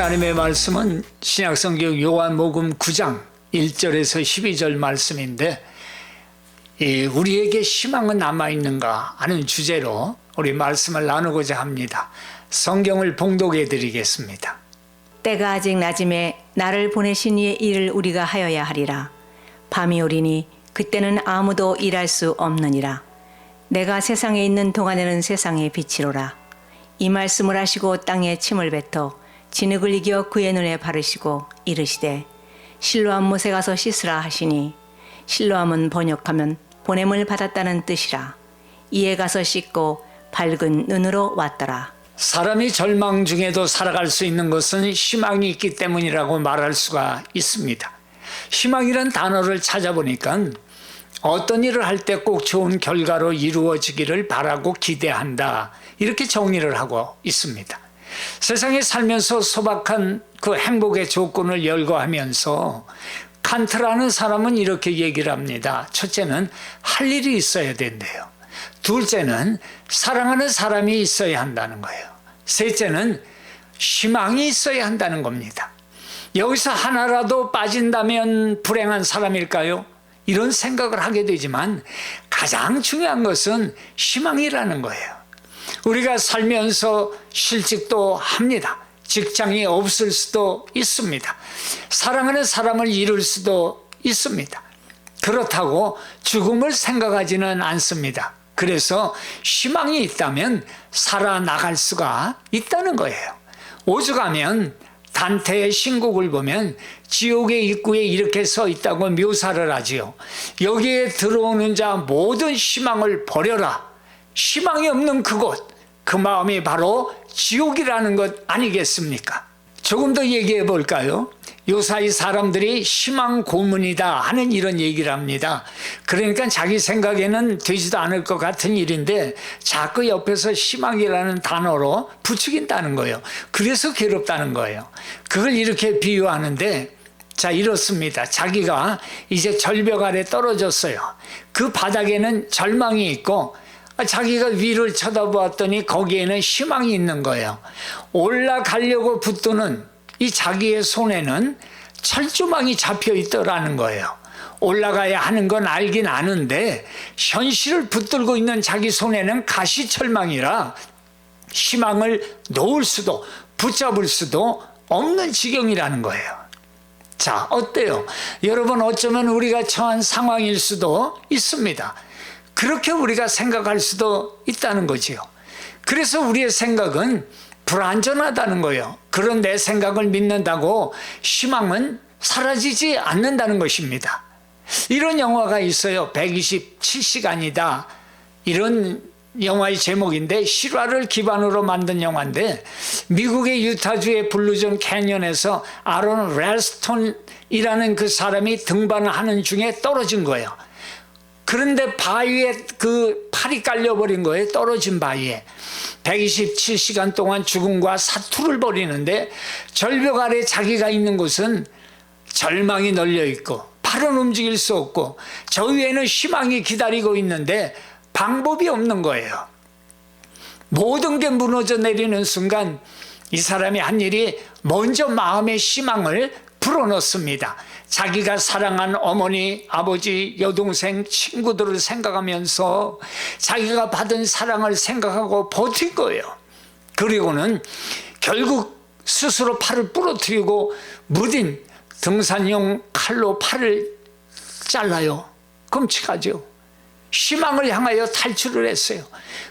하나님의 말씀은 신약성경 요한복음 9장 1절에서 12절 말씀인데, 우리에게 희망은 남아있는가 하는 주제로 우리 말씀을 나누고자 합니다. 성경을 봉독해 드리겠습니다. 때가 아직 낮음에 나를 보내신 이의 일을 우리가 하여야 하리라. 밤이 오리니 그때는 아무도 일할 수 없느니라. 내가 세상에 있는 동안에는 세상의 빛이로라. 이 말씀을 하시고 땅에 침을 뱉어 진흙을 이겨 그의 눈에 바르시고 이르시되 실로암 못에 가서 씻으라 하시니, 실로암은 번역하면 보냄을 받았다는 뜻이라. 이에 가서 씻고 밝은 눈으로 왔더라. 사람이 절망 중에도 살아갈 수 있는 것은 희망이 있기 때문이라고 말할 수가 있습니다. 희망이란 단어를 찾아보니까 어떤 일을 할 때 꼭 좋은 결과로 이루어지기를 바라고 기대한다, 이렇게 정의를 하고 있습니다. 세상에 살면서 소박한 그 행복의 조건을 열거하면서 칸트라는 사람은 이렇게 얘기를 합니다. 첫째는 할 일이 있어야 된대요. 둘째는 사랑하는 사람이 있어야 한다는 거예요. 셋째는 희망이 있어야 한다는 겁니다. 여기서 하나라도 빠진다면 불행한 사람일까요? 이런 생각을 하게 되지만 가장 중요한 것은 희망이라는 거예요. 우리가 살면서 실직도 합니다. 직장이 없을 수도 있습니다. 사랑하는 사람을 잃을 수도 있습니다. 그렇다고 죽음을 생각하지는 않습니다. 그래서 희망이 있다면 살아나갈 수가 있다는 거예요. 오죽하면 단테의 신곡을 보면 지옥의 입구에 이렇게 서 있다고 묘사를 하지요. 여기에 들어오는 자 모든 희망을 버려라. 희망이 없는 그곳, 그 마음이 바로 지옥이라는 것 아니겠습니까? 조금 더 얘기해 볼까요? 요사이 사람들이 희망 고문이다 하는 이런 얘기를 합니다. 그러니까 자기 생각에는 되지도 않을 것 같은 일인데 자꾸 옆에서 희망이라는 단어로 부추긴다는 거예요. 그래서 괴롭다는 거예요. 그걸 이렇게 비유하는데, 자, 이렇습니다. 자기가 이제 절벽 아래 떨어졌어요. 그 바닥에는 절망이 있고 자기가 위를 쳐다보았더니 거기에는 희망이 있는 거예요. 올라가려고 붙드는 이 자기의 손에는 철조망이 잡혀 있더라는 거예요. 올라가야 하는 건 알긴 아는데 현실을 붙들고 있는 자기 손에는 가시철망이라 희망을 놓을 수도 붙잡을 수도 없는 지경이라는 거예요. 자, 어때요? 여러분, 어쩌면 우리가 처한 상황일 수도 있습니다. 그렇게 우리가 생각할 수도 있다는 거지요. 그래서 우리의 생각은 불완전하다는 거예요. 그런 내 생각을 믿는다고 희망은 사라지지 않는다는 것입니다. 이런 영화가 있어요. 127시간이다. 이런 영화의 제목인데, 실화를 기반으로 만든 영화인데, 미국의 유타주의 블루존 캐년에서 아론 렐스톤이라는 그 사람이 등반을 하는 중에 떨어진 거예요. 그런데 바위에 그 팔이 깔려버린 거예요. 떨어진 바위에 127시간 동안 죽음과 사투를 벌이는데, 절벽 아래 자기가 있는 곳은 절망이 널려 있고 팔은 움직일 수 없고 저 위에는 희망이 기다리고 있는데 방법이 없는 거예요. 모든 게 무너져 내리는 순간 이 사람이 한 일이 먼저 마음의 희망을 불어넣습니다. 자기가 사랑한 어머니, 아버지, 여동생, 친구들을 생각하면서 자기가 받은 사랑을 생각하고 버틴 거예요. 그리고는 결국 스스로 팔을 부러뜨리고 무딘 등산용 칼로 팔을 잘라요. 끔찍하죠. 희망을 향하여 탈출을 했어요.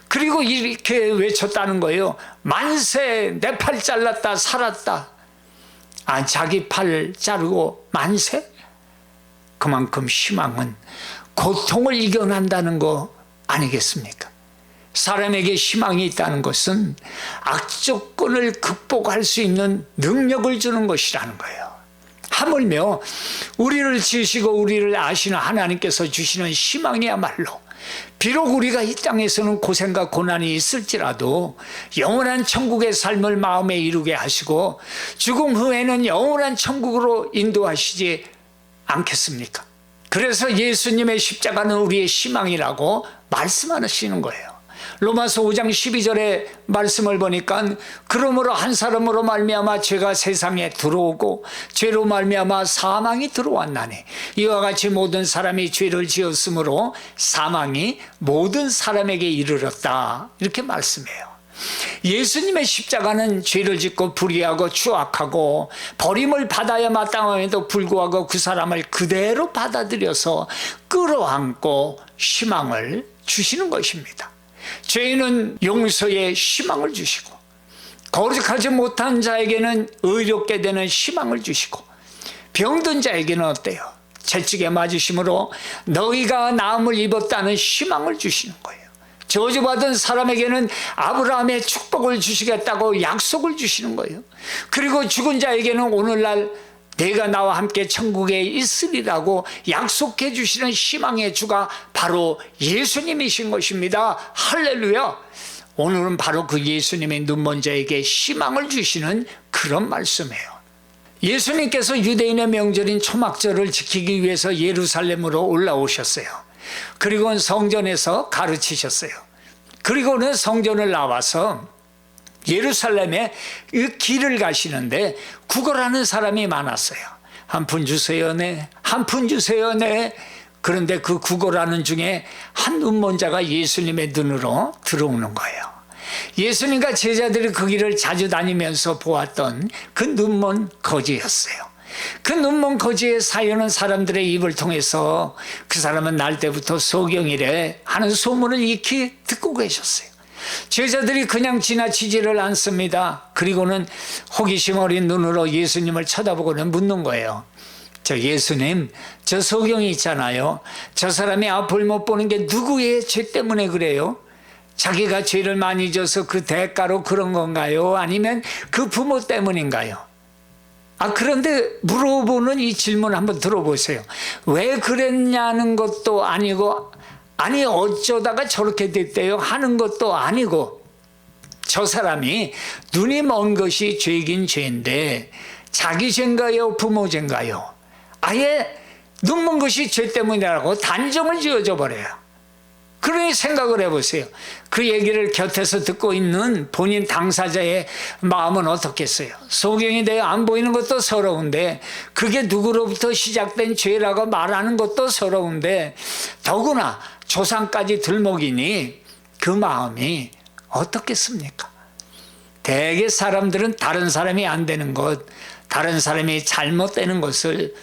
그리고 이렇게 외쳤다는 거예요. 만세, 내 팔 잘랐다, 살았다. 자기 팔 자르고 만세? 그만큼 희망은 고통을 이겨낸다는 거 아니겠습니까? 사람에게 희망이 있다는 것은 악조건을 극복할 수 있는 능력을 주는 것이라는 거예요. 하물며 우리를 지으시고 우리를 아시는 하나님께서 주시는 희망이야말로, 비록 우리가 이 땅에서는 고생과 고난이 있을지라도 영원한 천국의 삶을 마음에 이루게 하시고 죽음 후에는 영원한 천국으로 인도하시지 않겠습니까? 그래서 예수님의 십자가는 우리의 희망이라고 말씀하시는 거예요. 로마서 5장 12절의 말씀을 보니까 그러므로 한 사람으로 말미암아 죄가 세상에 들어오고 죄로 말미암아 사망이 들어왔나니 이와 같이 모든 사람이 죄를 지었으므로 사망이 모든 사람에게 이르렀다. 이렇게 말씀해요. 예수님의 십자가는 죄를 짓고 불의하고 추악하고 버림을 받아야 마땅함에도 불구하고 그 사람을 그대로 받아들여서 끌어안고 희망을 주시는 것입니다. 죄인은 용서의 희망을 주시고 거룩하지 못한 자에게는 의롭게 되는 희망을 주시고 병든 자에게는 어때요? 채찍에 맞으심으로 너희가 나음을 입었다는 희망을 주시는 거예요. 저주받은 사람에게는 아브라함의 축복을 주시겠다고 약속을 주시는 거예요. 그리고 죽은 자에게는 오늘날 내가 나와 함께 천국에 있으리라고 약속해 주시는 희망의 주가 바로 예수님이신 것입니다. 할렐루야. 오늘은 바로 그 예수님의 눈먼 자에게 희망을 주시는 그런 말씀이에요. 예수님께서 유대인의 명절인 초막절을 지키기 위해서 예루살렘으로 올라오셨어요. 그리고는 성전에서 가르치셨어요. 그리고는 성전을 나와서 예루살렘에 이 길을 가시는데 구걸하는 사람이 많았어요. 한 푼 주세요, 네. 한 푼 주세요, 네. 그런데 그 구걸하는 중에 한 눈먼 자가 예수님의 눈으로 들어오는 거예요. 예수님과 제자들이 그 길을 자주 다니면서 보았던 그 눈먼 거지였어요. 그 눈먼 거지의 사연은 사람들의 입을 통해서 그 사람은 날 때부터 소경이래 하는 소문을 익히 듣고 계셨어요. 제자들이 그냥 지나치지를 않습니다. 그리고는 호기심 어린 눈으로 예수님을 쳐다보고는 묻는 거예요. 저 예수님, 저 소경이 있잖아요. 저 사람이 앞을 못 보는 게 누구의 죄 때문에 그래요? 자기가 죄를 많이 져서 그 대가로 그런 건가요? 아니면 그 부모 때문인가요? 그런데 물어보는 이 질문 한번 들어보세요. 왜 그랬냐는 것도 아니고, 아니 어쩌다가 저렇게 됐대요 하는 것도 아니고, 저 사람이 눈이 먼 것이 죄긴 죄인데 자기 죄인가요? 부모 죄인가요? 아예 눈 먼 것이 죄 때문이라고 단정을 지어줘 버려요. 그러니 생각을 해보세요. 그 얘기를 곁에서 듣고 있는 본인 당사자의 마음은 어떻겠어요? 소경이 되어 안 보이는 것도 서러운데 그게 누구로부터 시작된 죄라고 말하는 것도 서러운데 더구나 조상까지 들먹이니 그 마음이 어떻겠습니까? 대개 사람들은 다른 사람이 안 되는 것, 다른 사람이 잘못되는 것을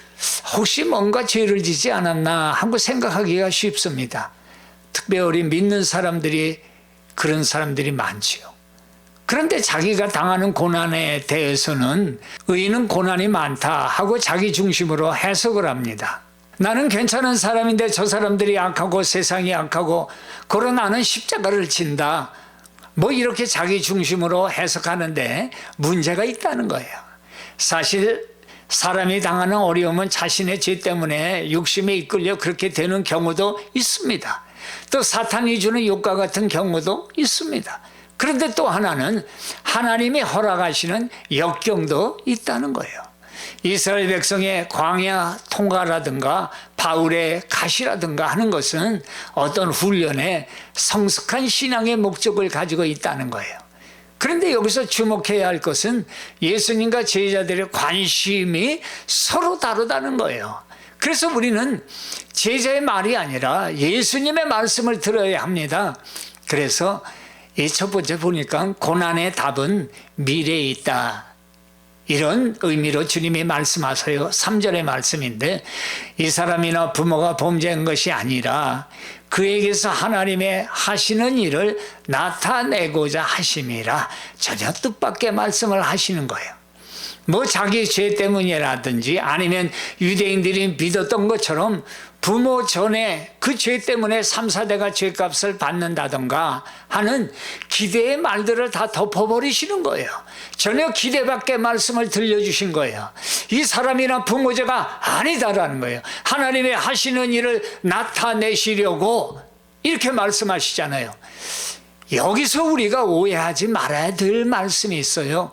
혹시 뭔가 죄를 지지 않았나 하고 생각하기가 쉽습니다. 특별히 믿는 사람들이 그런 사람들이 많지요. 그런데 자기가 당하는 고난에 대해서는 의인은 고난이 많다 하고 자기 중심으로 해석을 합니다. 나는 괜찮은 사람인데 저 사람들이 악하고 세상이 악하고 그러 나는 십자가를 진다. 뭐 이렇게 자기 중심으로 해석하는데 문제가 있다는 거예요. 사실 사람이 당하는 어려움은 자신의 죄 때문에 욕심에 이끌려 그렇게 되는 경우도 있습니다. 또 사탄이 주는 욕과 같은 경우도 있습니다. 그런데 또 하나는 하나님이 허락하시는 역경도 있다는 거예요. 이스라엘 백성의 광야 통과라든가 바울의 가시라든가 하는 것은 어떤 훈련에 성숙한 신앙의 목적을 가지고 있다는 거예요. 그런데 여기서 주목해야 할 것은 예수님과 제자들의 관심이 서로 다르다는 거예요. 그래서 우리는 제자의 말이 아니라 예수님의 말씀을 들어야 합니다. 그래서 이 첫 번째 보니까 고난의 답은 미래에 있다. 이런 의미로 주님이 말씀하세요. 3절의 말씀인데 이 사람이나 부모가 범죄한 것이 아니라 그에게서 하나님의 하시는 일을 나타내고자 하심이라 전혀 뜻밖의 말씀을 하시는 거예요. 뭐 자기 죄 때문이라든지 아니면 유대인들이 믿었던 것처럼 부모 전에 그 죄 때문에 3, 4대가 죄값을 받는다던가 하는 기대의 말들을 다 덮어버리시는 거예요. 전혀 기대 밖의 말씀을 들려주신 거예요. 이 사람이나 부모제가 아니다라는 거예요. 하나님의 하시는 일을 나타내시려고 이렇게 말씀하시잖아요. 여기서 우리가 오해하지 말아야 될 말씀이 있어요.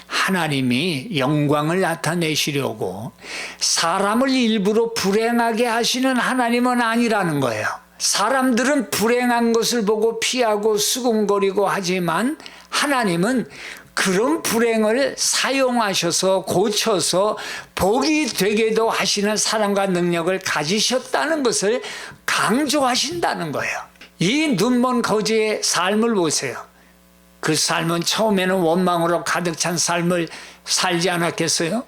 하나님이 영광을 나타내시려고 사람을 일부러 불행하게 하시는 하나님은 아니라는 거예요. 사람들은 불행한 것을 보고 피하고 수군거리고 하지만 하나님은 그런 불행을 사용하셔서 고쳐서 복이 되게도 하시는 사랑과 능력을 가지셨다는 것을 강조하신다는 거예요. 이 눈먼 거지의 삶을 보세요. 그 삶은 처음에는 원망으로 가득 찬 삶을 살지 않았겠어요?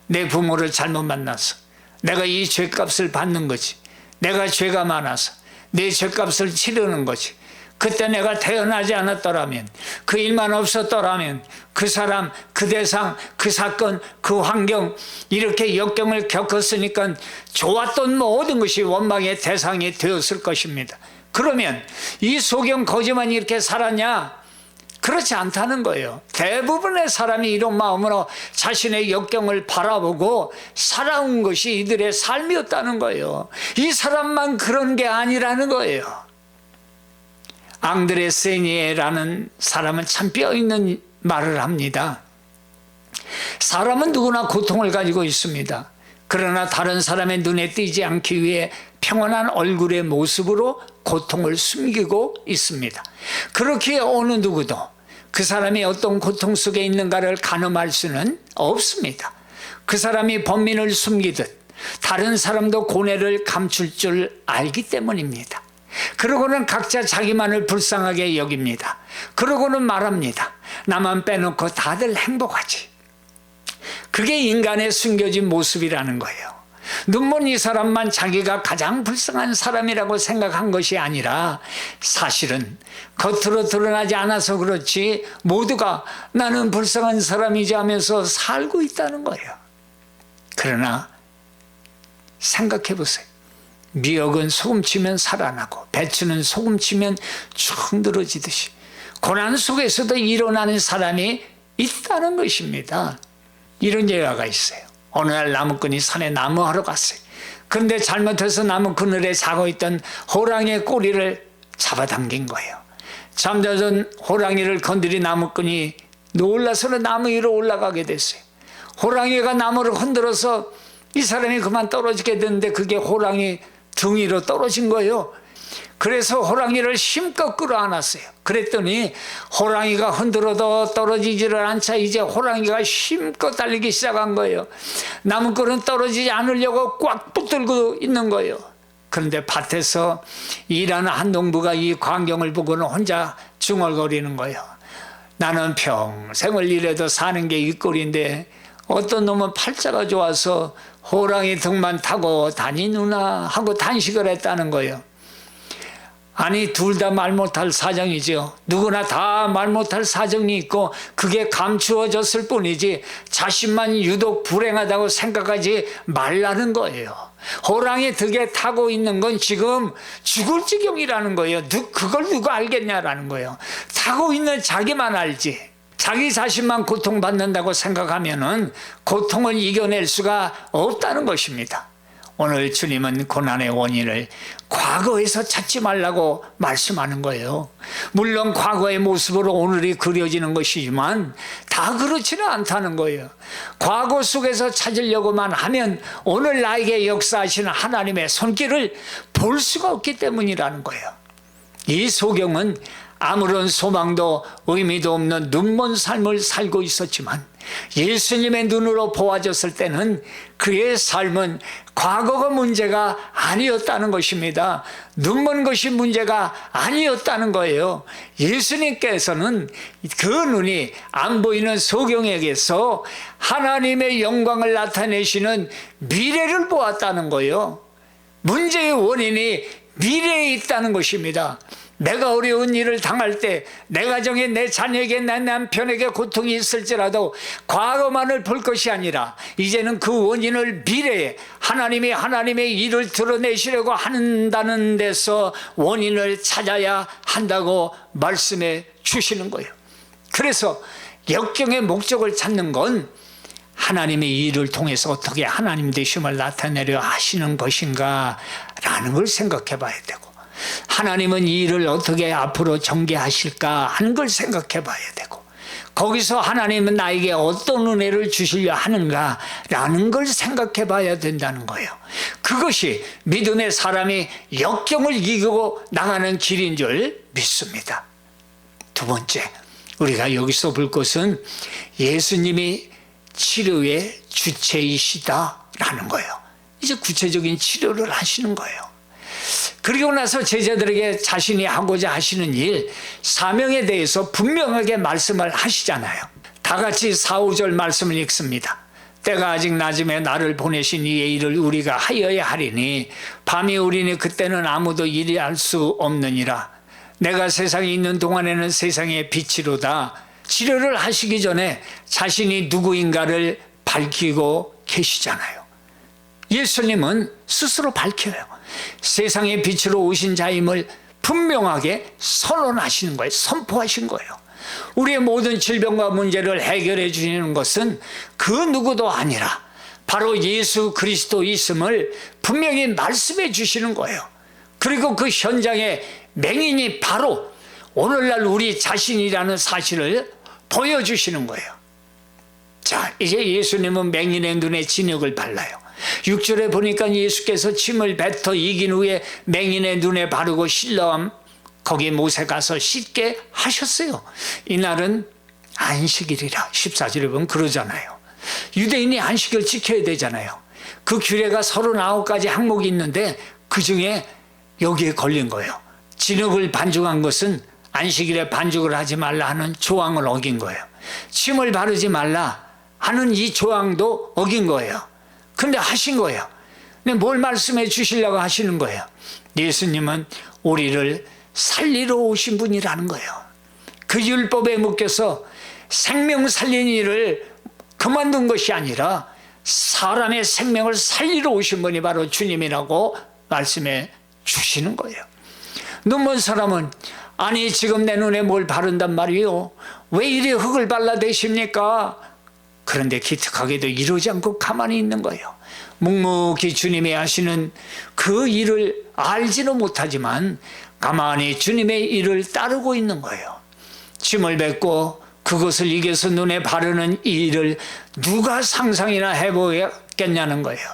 내 부모를 잘못 만나서 내가 이 죄값을 받는 거지. 내가 죄가 많아서 내 죄값을 치르는 거지. 그때 내가 태어나지 않았더라면, 그 일만 없었더라면, 그 사람, 그 대상, 그 사건, 그 환경, 이렇게 역경을 겪었으니까 좋았던 모든 것이 원망의 대상이 되었을 것입니다. 그러면 이 소경 거지만 이렇게 살았냐? 그렇지 않다는 거예요. 대부분의 사람이 이런 마음으로 자신의 역경을 바라보고 살아온 것이 이들의 삶이었다는 거예요. 이 사람만 그런 게 아니라는 거예요. 앙드레 세니에라는 사람은 참 뼈있는 말을 합니다. 사람은 누구나 고통을 가지고 있습니다. 그러나 다른 사람의 눈에 띄지 않기 위해 평온한 얼굴의 모습으로 고통을 숨기고 있습니다. 그렇기에 어느 누구도 그 사람이 어떤 고통 속에 있는가를 가늠할 수는 없습니다. 그 사람이 번민을 숨기듯 다른 사람도 고뇌를 감출 줄 알기 때문입니다. 그러고는 각자 자기만을 불쌍하게 여깁니다. 그러고는 말합니다. 나만 빼놓고 다들 행복하지. 그게 인간의 숨겨진 모습이라는 거예요. 눈먼 이 사람만 자기가 가장 불쌍한 사람이라고 생각한 것이 아니라 사실은 겉으로 드러나지 않아서 그렇지 모두가 나는 불쌍한 사람이지 하면서 살고 있다는 거예요. 그러나 생각해 보세요. 미역은 소금치면 살아나고 배추는 소금치면 축 늘어지듯이 고난 속에서도 일어나는 사람이 있다는 것입니다. 이런 예화가 있어요. 어느 날 나무꾼이 산에 나무하러 갔어요. 그런데 잘못해서 나무 그늘에 자고 있던 호랑이의 꼬리를 잡아당긴 거예요. 잠자던 호랑이를 건드린 나무꾼이 놀라서는 나무 위로 올라가게 됐어요. 호랑이가 나무를 흔들어서 이 사람이 그만 떨어지게 됐는데 그게 호랑이 등 위로 떨어진 거예요. 그래서 호랑이를 힘껏 끌어안았어요. 그랬더니 호랑이가 흔들어도 떨어지지를 않자 이제 호랑이가 힘껏 달리기 시작한 거예요. 나무꾼은 떨어지지 않으려고 꽉 붙들고 있는 거예요. 그런데 밭에서 일하는 한 농부가 이 광경을 보고는 혼자 중얼거리는 거예요. 나는 평생을 일해도 사는 게 이 꼴인데 어떤 놈은 팔자가 좋아서 호랑이 등만 타고 다니누나 하고 단식을 했다는 거예요. 아니 둘 다 말 못할 사정이죠. 누구나 다 말 못할 사정이 있고 그게 감추어졌을 뿐이지 자신만 유독 불행하다고 생각하지 말라는 거예요. 호랑이 득에 타고 있는 건 지금 죽을 지경이라는 거예요. 그걸 누가 알겠냐라는 거예요. 타고 있는 자기만 알지. 자기 자신만 고통받는다고 생각하면은 고통을 이겨낼 수가 없다는 것입니다. 오늘 주님은 고난의 원인을 과거에서 찾지 말라고 말씀하는 거예요. 물론 과거의 모습으로 오늘이 그려지는 것이지만 다 그렇지는 않다는 거예요. 과거 속에서 찾으려고만 하면 오늘 나에게 역사하시는 하나님의 손길을 볼 수가 없기 때문이라는 거예요. 이 소경은 아무런 소망도 의미도 없는 눈먼 삶을 살고 있었지만 예수님의 눈으로 보아졌을 때는 그의 삶은 과거가 문제가 아니었다는 것입니다. 눈먼 것이 문제가 아니었다는 거예요. 예수님께서는 그 눈이 안 보이는 소경에게서 하나님의 영광을 나타내시는 미래를 보았다는 거예요. 문제의 원인이 미래에 있다는 것입니다. 내가 어려운 일을 당할 때 내 가정에 내 자녀에게 내 남편에게 고통이 있을지라도 과거만을 볼 것이 아니라 이제는 그 원인을 미래에 하나님의 일을 드러내시려고 한다는 데서 원인을 찾아야 한다고 말씀해 주시는 거예요. 그래서 역경의 목적을 찾는 건 하나님의 일을 통해서 어떻게 하나님 되심을 나타내려 하시는 것인가 라는 걸 생각해 봐야 되고 하나님은 이 일을 어떻게 앞으로 전개하실까 하는 걸 생각해 봐야 되고 거기서 하나님은 나에게 어떤 은혜를 주시려 하는가라는 걸 생각해 봐야 된다는 거예요. 그것이 믿음의 사람이 역경을 이기고 나가는 길인 줄 믿습니다. 두 번째, 우리가 여기서 볼 것은 예수님이 치료의 주체이시다라는 거예요. 이제 구체적인 치료를 하시는 거예요. 그리고 나서 제자들에게 자신이 하고자 하시는 일, 사명에 대해서 분명하게 말씀을 하시잖아요. 다 같이 4, 5절 말씀을 읽습니다. 때가 아직 낮음에 나를 보내신 이의 일을 우리가 하여야 하리니 밤이 오리니 그때는 아무도 일할 수 없느니라. 내가 세상에 있는 동안에는 세상의 빛이로다. 치료를 하시기 전에 자신이 누구인가를 밝히고 계시잖아요. 예수님은 스스로 밝혀요. 세상의 빛으로 오신 자임을 분명하게 선언하시는 거예요. 선포하신 거예요. 우리의 모든 질병과 문제를 해결해 주시는 것은 그 누구도 아니라 바로 예수 그리스도 있음을 분명히 말씀해 주시는 거예요. 그리고 그 현장의 맹인이 바로 오늘날 우리 자신이라는 사실을 보여주시는 거예요. 자, 이제 예수님은 맹인의 눈에 진흙을 발라요. 6절에 보니까 예수께서 침을 뱉어 이긴 후에 맹인의 눈에 바르고 실로암 거기 못에 가서 씻게 하셨어요. 이날은 안식일이라 14절에 보면 그러잖아요. 유대인이 안식을 지켜야 되잖아요. 그 규례가 39가지 항목이 있는데 그 중에 여기에 걸린 거예요. 진흙을 반죽한 것은 안식일에 반죽을 하지 말라 하는 조항을 어긴 거예요. 침을 바르지 말라 하는 이 조항도 어긴 거예요. 근데 하신 거예요. 근데 뭘 말씀해 주시려고 하시는 거예요? 예수님은 우리를 살리러 오신 분이라는 거예요. 그 율법에 묶여서 생명 살리는 일을 그만둔 것이 아니라 사람의 생명을 살리러 오신 분이 바로 주님이라고 말씀해 주시는 거예요. 눈먼 사람은 아니 지금 내 눈에 뭘 바른단 말이요? 왜 이리 흙을 발라대십니까? 그런데 기특하게도 이러지 않고 가만히 있는 거예요. 묵묵히 주님이 하시는 그 일을 알지는 못하지만 가만히 주님의 일을 따르고 있는 거예요. 침을 뱉고 그것을 이겨서 눈에 바르는 이 일을 누가 상상이나 해보겠냐는 거예요.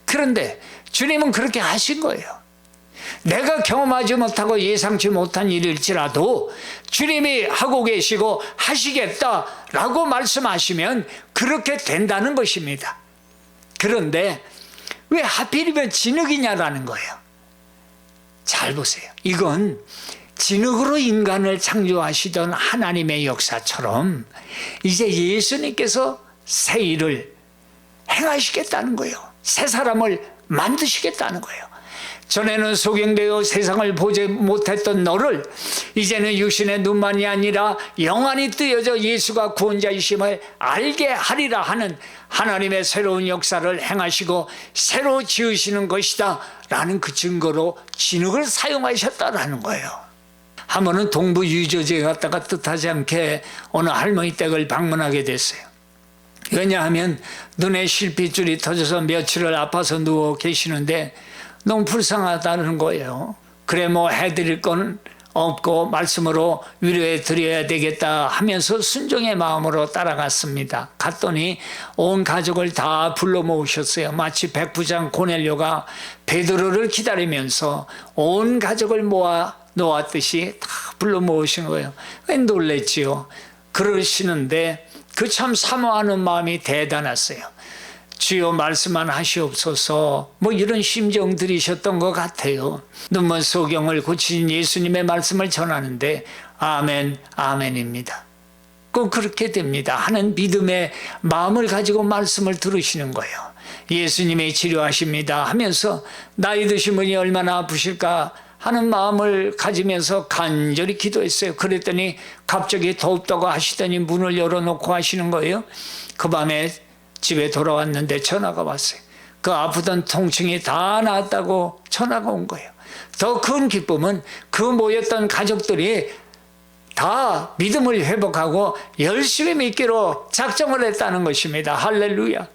그런데 주님은 그렇게 하신 거예요. 내가 경험하지 못하고 예상치 못한 일일지라도 주님이 하고 계시고 하시겠다라고 말씀하시면 그렇게 된다는 것입니다. 그런데 왜 하필이면 진흙이냐라는 거예요. 잘 보세요. 이건 진흙으로 인간을 창조하시던 하나님의 역사처럼 이제 예수님께서 새 일을 행하시겠다는 거예요. 새 사람을 만드시겠다는 거예요. 전에는 소경되어 세상을 보지 못했던 너를 이제는 육신의 눈만이 아니라 영안이 뜨여져 예수가 구원자이심을 알게 하리라 하는 하나님의 새로운 역사를 행하시고 새로 지으시는 것이다 라는 그 증거로 진흙을 사용하셨다라는 거예요. 한 번은 동부 유저지에 갔다가 뜻하지 않게 어느 할머니 댁을 방문하게 됐어요. 왜냐하면 눈에 실핏줄이 터져서 며칠을 아파서 누워 계시는데 너무 불쌍하다는 거예요. 그래 뭐 해드릴 건 없고 말씀으로 위로해 드려야 되겠다 하면서 순종의 마음으로 따라갔습니다. 갔더니 온 가족을 다 불러 모으셨어요. 마치 백부장 고넬료가 베드로를 기다리면서 온 가족을 모아 놓았듯이 다 불러 모으신 거예요. 놀랬지요. 그러시는데 그 참 사모하는 마음이 대단했어요. 주여 말씀만 하시옵소서 뭐 이런 심정 들이셨던 것 같아요. 눈먼 소경을 고치신 예수님의 말씀을 전하는데 아멘 아멘입니다. 꼭 그렇게 됩니다 하는 믿음의 마음을 가지고 말씀을 들으시는 거예요. 예수님이 치료하십니다 하면서 나이 드신 분이 얼마나 아프실까 하는 마음을 가지면서 간절히 기도했어요. 그랬더니 갑자기 더웁다고 하시더니 문을 열어놓고 하시는 거예요. 그 밤에 집에 돌아왔는데 전화가 왔어요. 그 아프던 통증이 다 나았다고 전화가 온 거예요. 더 큰 기쁨은 그 모였던 가족들이 다 믿음을 회복하고 열심히 믿기로 작정을 했다는 것입니다. 할렐루야.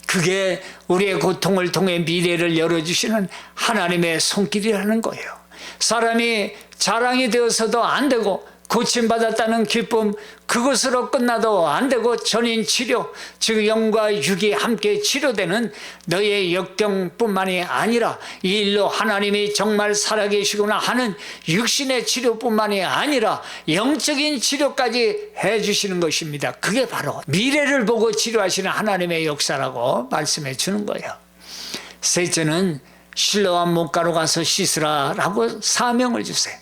그게 우리의 고통을 통해 미래를 열어주시는 하나님의 손길이라는 거예요. 사람이 자랑이 되어서도 안 되고 고침받았다는 기쁨, 그것으로 끝나도 안 되고 전인 치료, 즉 영과 육이 함께 치료되는 너의 역경뿐만이 아니라 이 일로 하나님이 정말 살아계시구나 하는 육신의 치료뿐만이 아니라 영적인 치료까지 해주시는 것입니다. 그게 바로 미래를 보고 치료하시는 하나님의 역사라고 말씀해 주는 거예요. 셋째는 실로암 못가로 가서 씻으라라고 사명을 주세요.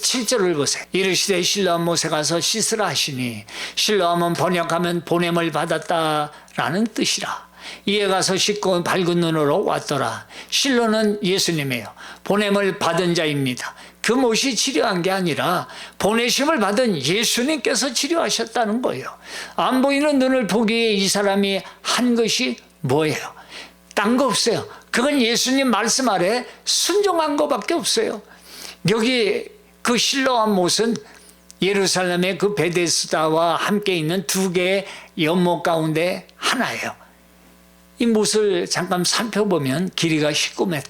7절을 보세요. 이르시되 실로암 못에 가서 씻으라 하시니, 실로암은 번역하면 보냄을 받았다라는 뜻이라. 이에 가서 씻고 밝은 눈으로 왔더라. 실로는 예수님이에요. 보냄을 받은 자입니다. 그 못이 치료한 게 아니라 보내심을 받은 예수님께서 치료하셨다는 거예요. 안 보이는 눈을 보기에 이 사람이 한 것이 뭐예요? 딴 거 없어요. 그건 예수님 말씀 아래 순종한 것밖에 없어요. 여기 그 실로암 못은 예루살렘의 그 베데스다와 함께 있는 두 개의 연못 가운데 하나예요. 이 못을 잠깐 살펴보면 길이가 19m,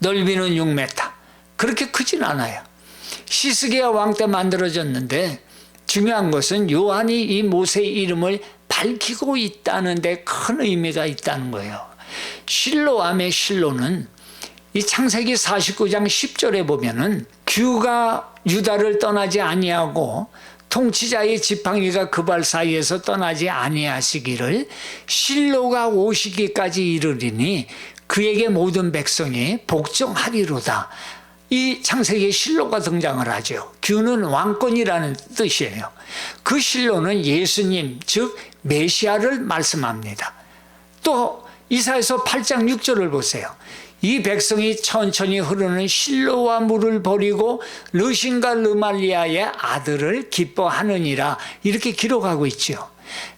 넓이는 6m. 그렇게 크진 않아요. 시스기야 왕 때 만들어졌는데 중요한 것은 요한이 이 못의 이름을 밝히고 있다는 데 큰 의미가 있다는 거예요. 실로암의 실로는 이 창세기 49장 10절에 보면은 규가 유다를 떠나지 아니하고 통치자의 지팡이가 그 발 사이에서 떠나지 아니하시기를 실로가 오시기까지 이르리니 그에게 모든 백성이 복종하리로다. 이 창세기에 실로가 등장을 하죠. 규는 왕권이라는 뜻이에요. 그 실로는 예수님, 즉 메시아를 말씀합니다. 또 이사야서 8장 6절을 보세요. 이 백성이 천천히 흐르는 실로와 물을 버리고 르신과 르말리아의 아들을 기뻐하느니라, 이렇게 기록하고 있죠.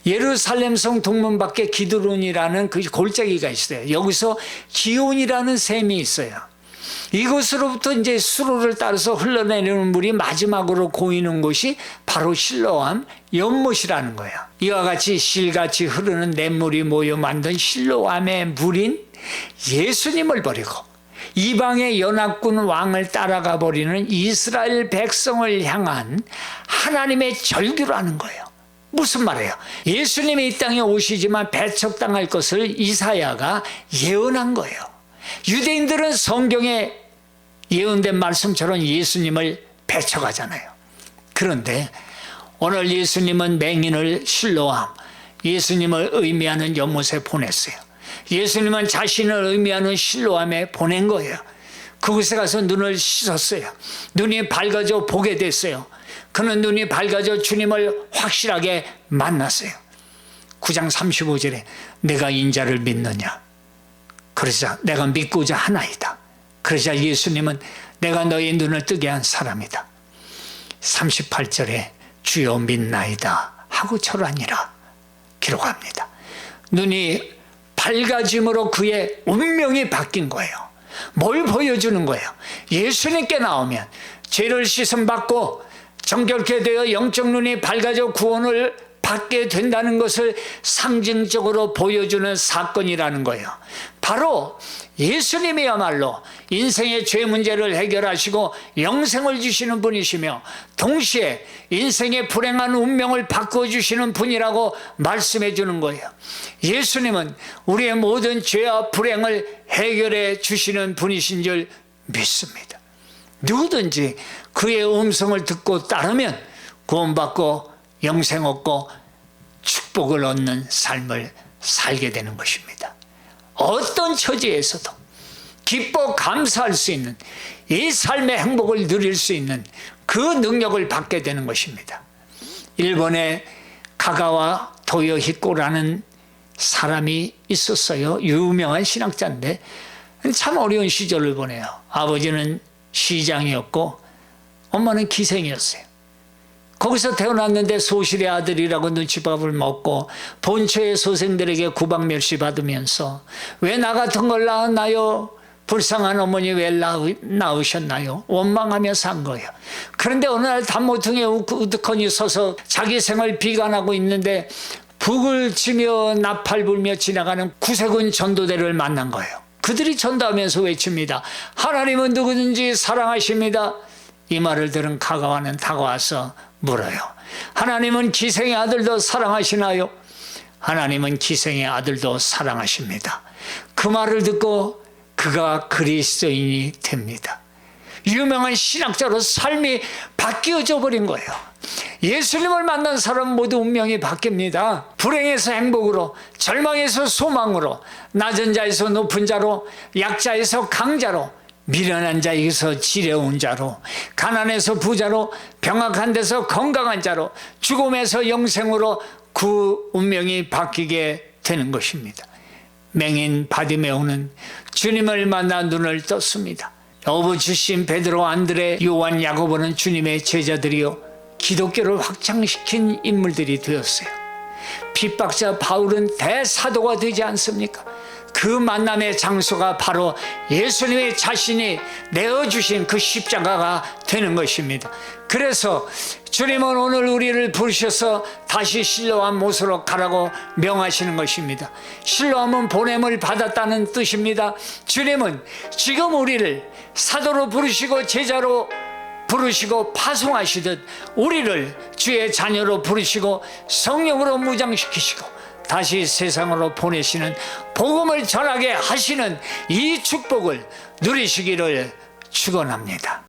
예루살렘 성 동문 밖에 기드론이라는 그 골짜기가 있어요. 여기서 기온이라는 샘이 있어요. 이곳으로부터 이제 수로를 따라서 흘러내리는 물이 마지막으로 고이는 곳이 바로 실로암 연못이라는 거예요. 이와 같이 실같이 흐르는 냇물이 모여 만든 실로암의 물인 예수님을 버리고 이방의 연합군 왕을 따라가 버리는 이스라엘 백성을 향한 하나님의 절규라는 거예요. 무슨 말이에요? 예수님이 이 땅에 오시지만 배척당할 것을 이사야가 예언한 거예요. 유대인들은 성경에 예언된 말씀처럼 예수님을 배척하잖아요. 그런데 오늘 예수님은 맹인을 실로암, 예수님을 의미하는 연못에 보냈어요. 예수님은 자신을 의미하는 실로암에 보낸 거예요. 그곳에 가서 눈을 씻었어요. 눈이 밝아져 보게 됐어요. 그는 눈이 밝아져 주님을 확실하게 만났어요. 9장 35절에 내가 인자를 믿느냐? 그러자 내가 믿고자 하나이다. 그러자 예수님은 내가 너의 눈을 뜨게 한 사람이다. 38절에 주여 믿나이다 하고 절하니라 기록합니다. 눈이 밝아짐으로 그의 운명이 바뀐 거예요. 뭘 보여주는 거예요? 예수님께 나오면 죄를 씻음받고 정결케 되어 영적 눈이 밝아져 구원을 받게 된다는 것을 상징적으로 보여주는 사건이라는 거예요. 바로 예수님이야말로 인생의 죄 문제를 해결하시고 영생을 주시는 분이시며 동시에 인생의 불행한 운명을 바꿔주시는 분이라고 말씀해 주는 거예요. 예수님은 우리의 모든 죄와 불행을 해결해 주시는 분이신 줄 믿습니다. 누구든지 그의 음성을 듣고 따르면 구원받고 영생 얻고 축복을 얻는 삶을 살게 되는 것입니다. 어떤 처지에서도 기뻐 감사할 수 있는 이 삶의 행복을 누릴 수 있는 그 능력을 받게 되는 것입니다. 일본의 가가와 도요히코라는 사람이 있었어요. 유명한 신학자인데 참 어려운 시절을 보내요. 아버지는 시장이었고 엄마는 기생이었어요. 거기서 태어났는데 소실의 아들이라고 눈치밥을 먹고 본처의 소생들에게 구박멸시 받으면서 왜 나 같은 걸 낳았나요? 불쌍한 어머니 왜 낳으셨나요? 원망하며 산 거예요. 그런데 어느 날 단모퉁이에 우두커니 서서 자기 생을 비관하고 있는데 북을 치며 나팔 불며 지나가는 구세군 전도대를 만난 거예요. 그들이 전도하면서 외칩니다. 하나님은 누구든지 사랑하십니다. 이 말을 들은 가가와는 다가와서 물어요. 하나님은 기생의 아들도 사랑하시나요? 하나님은 기생의 아들도 사랑하십니다. 그 말을 듣고 그가 그리스도인이 됩니다. 유명한 신학자로 삶이 바뀌어져 버린 거예요. 예수님을 만난 사람 모두 운명이 바뀝니다. 불행에서 행복으로, 절망에서 소망으로, 낮은 자에서 높은 자로, 약자에서 강자로, 미련한 자에서 지혜로운 자로, 가난에서 부자로, 병약한 데서 건강한 자로, 죽음에서 영생으로 그 운명이 바뀌게 되는 것입니다. 맹인 바디메오는 주님을 만나 눈을 떴습니다. 어부 주신 베드로, 안드레, 요한, 야고보는 주님의 제자들이요 기독교를 확장시킨 인물들이 되었어요. 핍박자 바울은 대사도가 되지 않습니까? 그 만남의 장소가 바로 예수님의 자신이 내어주신 그 십자가가 되는 것입니다. 그래서 주님은 오늘 우리를 부르셔서 다시 실로암 못으로 가라고 명하시는 것입니다. 실로암은 보냄을 받았다는 뜻입니다. 주님은 지금 우리를 사도로 부르시고 제자로 부르시고 파송하시듯 우리를 주의 자녀로 부르시고 성령으로 무장시키시고 다시 세상으로 보내시는 복음을 전하게 하시는 이 축복을 누리시기를 축원합니다.